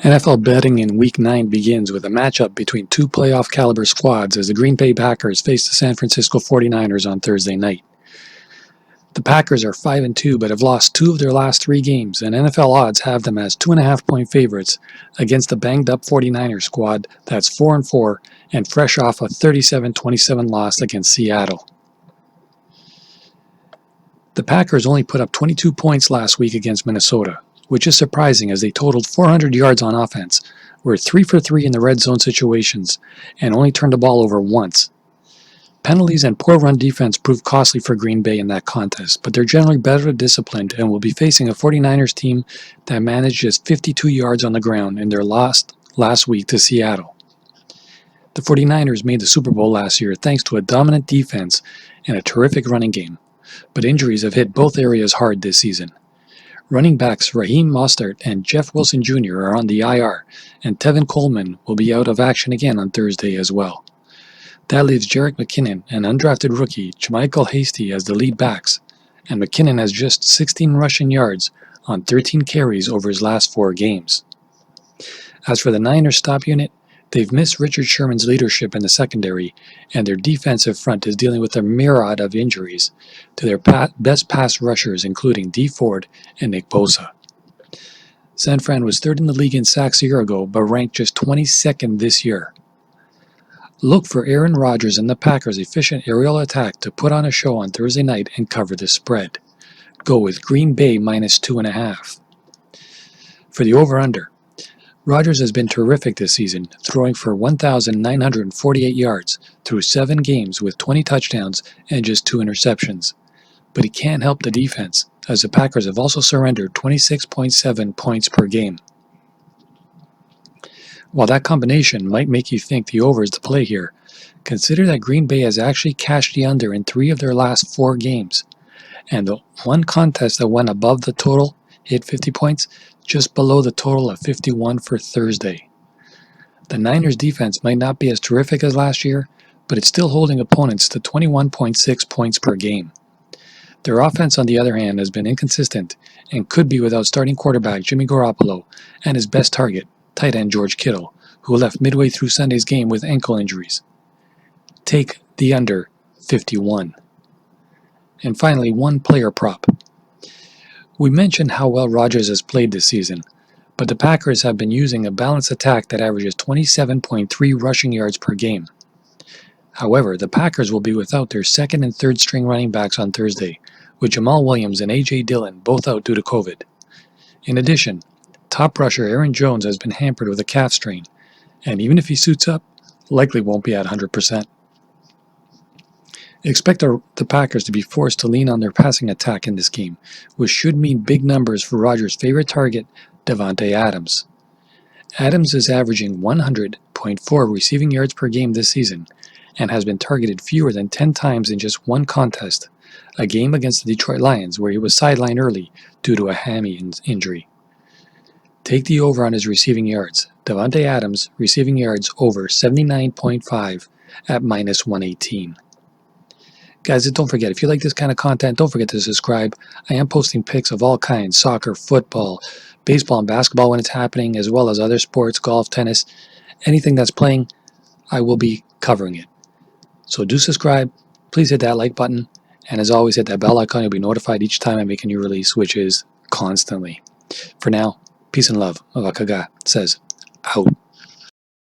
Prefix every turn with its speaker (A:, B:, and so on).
A: NFL betting in Week 9 begins with a matchup between two playoff-caliber squads as the Green Bay Packers face the San Francisco 49ers on Thursday night. The Packers are 5-2 but have lost two of their last three games, and NFL odds have them as 2.5-point favorites against the banged-up 49ers squad that's 4-4 and fresh off a 37-27 loss against Seattle. The Packers only put up 22 points last week against Minnesota, which is surprising as they totaled 400 yards on offense, were 3 for 3 in the red zone situations, and only turned the ball over once. Penalties and poor run defense proved costly for Green Bay in that contest, but they're generally better disciplined and will be facing a 49ers team that managed just 52 yards on the ground in their loss last week to Seattle. The 49ers made the Super Bowl last year thanks to a dominant defense and a terrific running game, but injuries have hit both areas hard this season. Running backs Raheem Mostert and Jeff Wilson Jr. are on the IR, and Tevin Coleman will be out of action again on Thursday as well. That leaves Jerick McKinnon and undrafted rookie JaMycal Hasty as the lead backs, and McKinnon has just 16 rushing yards on 13 carries over his last 4 games. As for the Niners stop unit, they've missed Richard Sherman's leadership in the secondary, and their defensive front is dealing with a myriad of injuries to their best pass rushers, including Dee Ford and Nick Bosa. San Fran was third in the league in sacks a year ago, but ranked just 22nd this year. Look for Aaron Rodgers and the Packers' efficient aerial attack to put on a show on Thursday night and cover the spread. Go with Green Bay minus 2.5. For the over-under, Rodgers has been terrific this season, throwing for 1,948 yards through 7 games with 20 touchdowns and just 2 interceptions. But he can't help the defense, as the Packers have also surrendered 26.7 points per game. While that combination might make you think the over is the play here, consider that Green Bay has actually cashed the under in 3 of their last 4 games, and the one contest that went above the total hit 50 points, just below the total of 51 for Thursday. The Niners' defense might not be as terrific as last year, but it's still holding opponents to 21.6 points per game. Their offense, on the other hand, has been inconsistent and could be without starting quarterback Jimmy Garoppolo and his best target, tight end George Kittle, who left midway through Sunday's game with ankle injuries. Take the under 51. And finally, one player prop. We mentioned how well Rodgers has played this season, but the Packers have been using a balanced attack that averages 27.3 rushing yards per game. However, the Packers will be without their second and third string running backs on Thursday, with Jamal Williams and A.J. Dillon both out due to COVID. In addition, top rusher Aaron Jones has been hampered with a calf strain, and even if he suits up, likely won't be at 100%. Expect the Packers to be forced to lean on their passing attack in this game, which should mean big numbers for Rodgers' favorite target, Davante Adams. Adams is averaging 100.4 receiving yards per game this season and has been targeted fewer than 10 times in just one contest, a game against the Detroit Lions where he was sidelined early due to a hammy injury. Take the over on his receiving yards. Davante Adams receiving yards over 79.5 at minus 118. Guys, don't forget, if you like this kind of content, don't forget to subscribe. I am posting pics of all kinds, soccer, football, baseball, and basketball when it's happening, as well as other sports, golf, tennis, anything that's playing, I will be covering it. So do subscribe, please hit that like button, and as always, hit that bell icon. You'll be notified each time I make a new release, which is constantly. For now, peace and love. Mavakaga says, out.